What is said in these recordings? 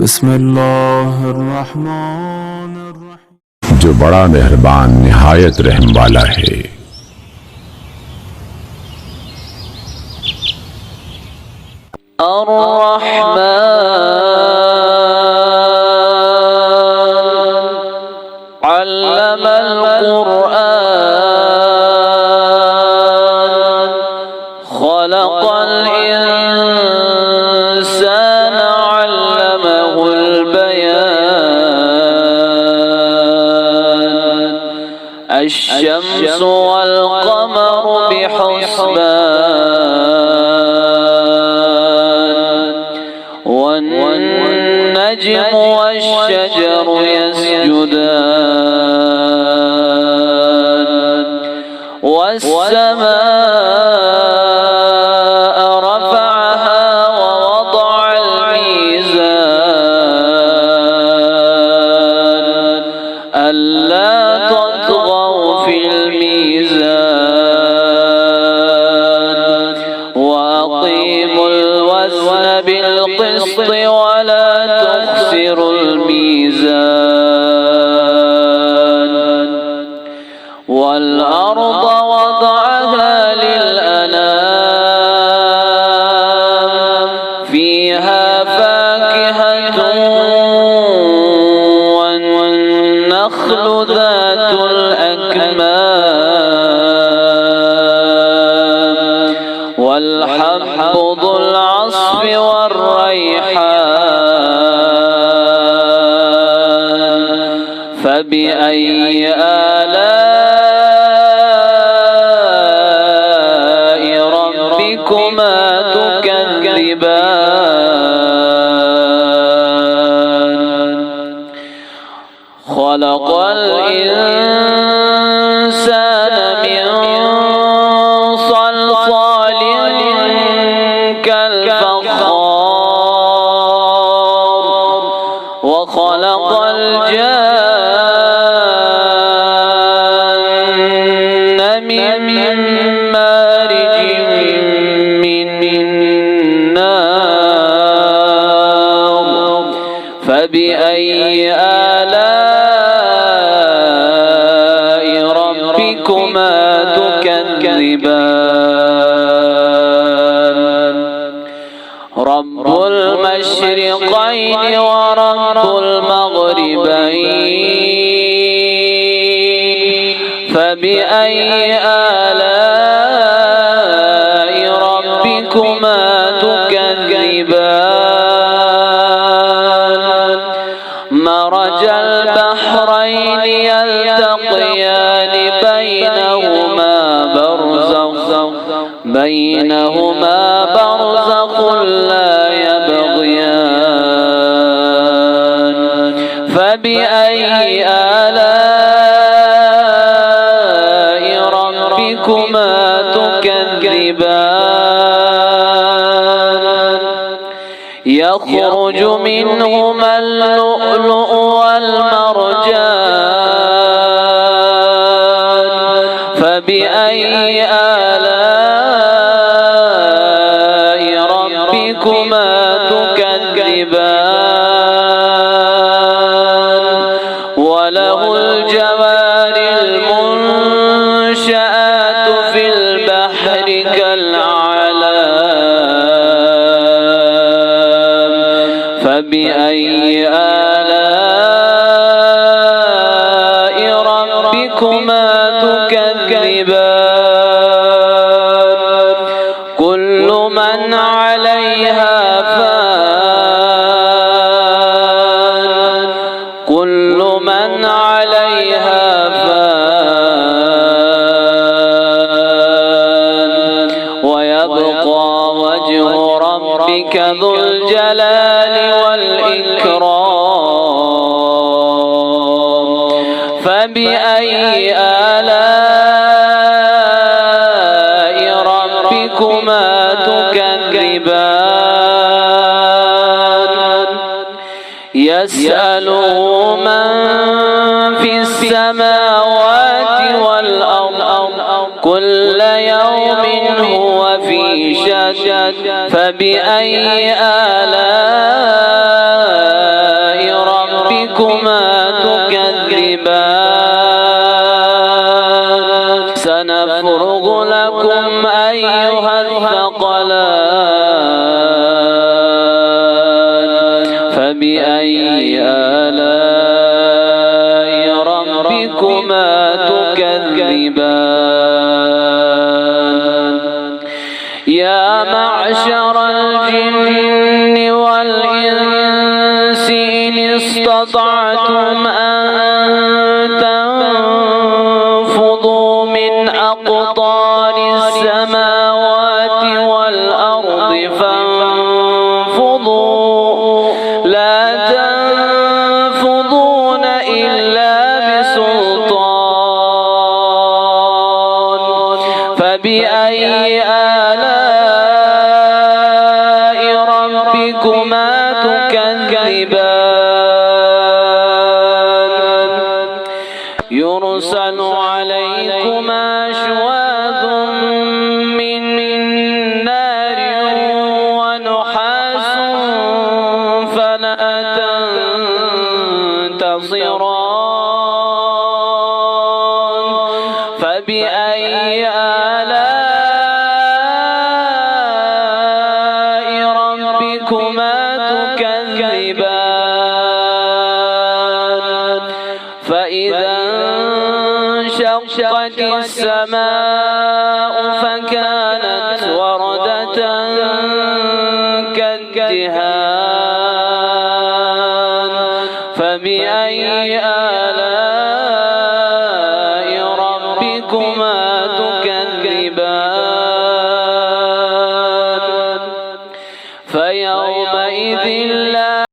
बिस्मिल्लाहिर्रहमानिर्रहीम। जो बड़ा मेहरबान निहायत रहम वाला है। अर्रहमान अल्लमल कुरआन खलक़ल इंसान अल्लमहुल बयान अश-शम्सु वल क़मरु बिहुस्बान वन-नज्मु वश-शजरु यस्जुदान वस-समाअ रफ़अहा ववضعल मीज़ान अल्ला तत्ग़ौ फ़िल मीज़ान वअक़ीमुल वज़्न बिल-क़िस्ति वला तुख़सिरुल मीज़ान वल-अर्ض वضعها लिल-अनाम फ़ीहा फ़ाकिहतुन वन-नख़्लु ذातुल अकमाम वल-हब्बु ذुल अस्फ़ि वर-रैहान फ़बिअय्यि आलाइ रब्बिकुमा तुकज़्ज़िबान खलक़ल इंसान मिन सल्सालिन कल-फ़ख़्ख़ार वखलक़ल जान्न मिन मारिजिन मिन नार फ़बिअय्यि आलाइ रब्बिकुमा तुकज़्ज़िबान रब्बुल मशरिक़ैनि व रब्बुल मग़रिबैनि फ़बिअय्यि आलाइ रब्बिकुमा तुकज़्ज़िबान मरजल बहरैनि यल्तक़ियानि بينهما برزخ لا يبغيان فبأي آلاء ربكما تكذبان يخرج منهما اللؤلؤ والمرجان فبأي آلاء ربكما تكذبان وله الجوار المنشآت في البحر كالأعلام فبأي آلاء ربكما تكذبان كل من عليها فان كل من عليها فان ويبقى وجه ربك ذو الجلال والإكرام فبأي آلاء ربكما تكذبان يسأله من في السماوات والأرض كل يوم هو في شأن فبأي آلاء فبأي آلاء ربكما تكذبان يا معشر الجن والإنس إن استطعتم أن تنفضوا من أقطار السماوات والأرض فانفضوا لا تنفضون إلا بسلطان فبأي آلاء ربكما تكذبان يرسل عليكما شواظ من نار ونحاس فلا تنتصران فبأي آلاء ربكما تكذبان فإذا انشقت السماء فكانت وردة كالدهان فبأي آلاء ربكما تكذبان فيومئذ لا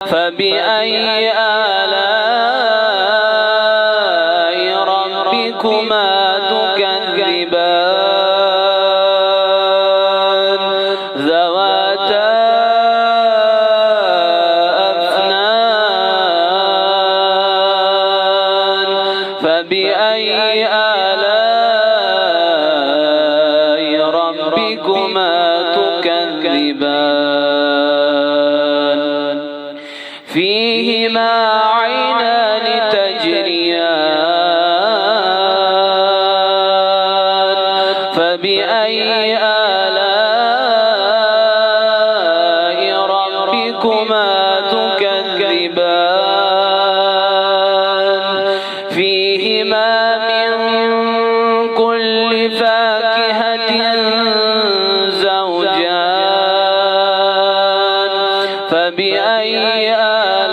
فبأي آلاء ربكما تكذبان ذواتا أفنان فبأي آلاء ربكما تكذبان فيهما عينان تجريان فبأي آلاء ربكما تكذبان فيهما من كل فاكهة زوجان فبأي آلاء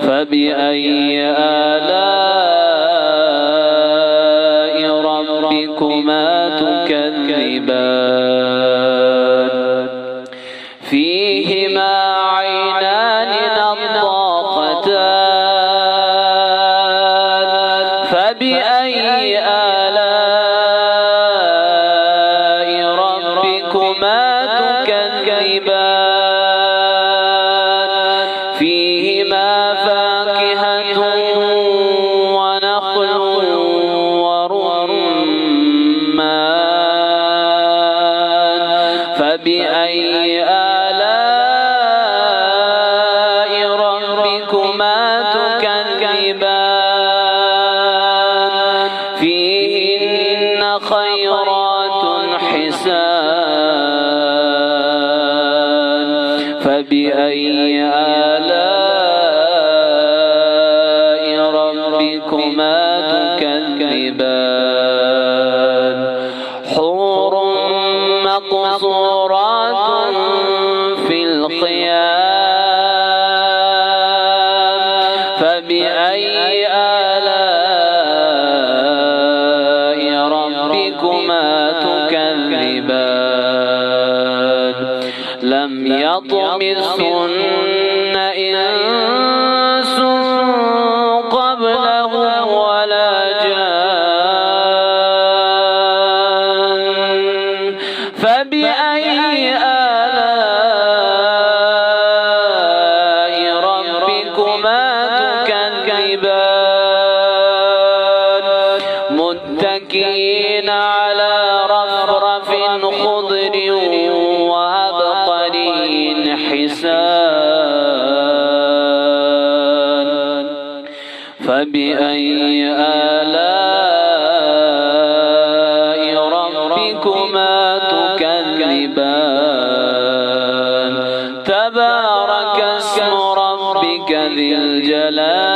فبأي آلاء ربكما تكذبان فيهما عينان نضاختان فبأي آلاء ربكما تكذبان فيهما فاكهة ونخل ورمان فبأي آلاء ربكما تكذبان فيهن خيرات حسان فبأي آلاء ربكما تكذبان حور مقصورات في الخيام فبأي آلاء ربكما تكذبان لم يطمثهن إنس قبلهم ولا جان فبأي آلاء ربكما تكذبان متكئين على رفرف خضر وعبقري حسان فبأي آلاء ربكما تكذبان تبارك اسم ربك ذي الجلال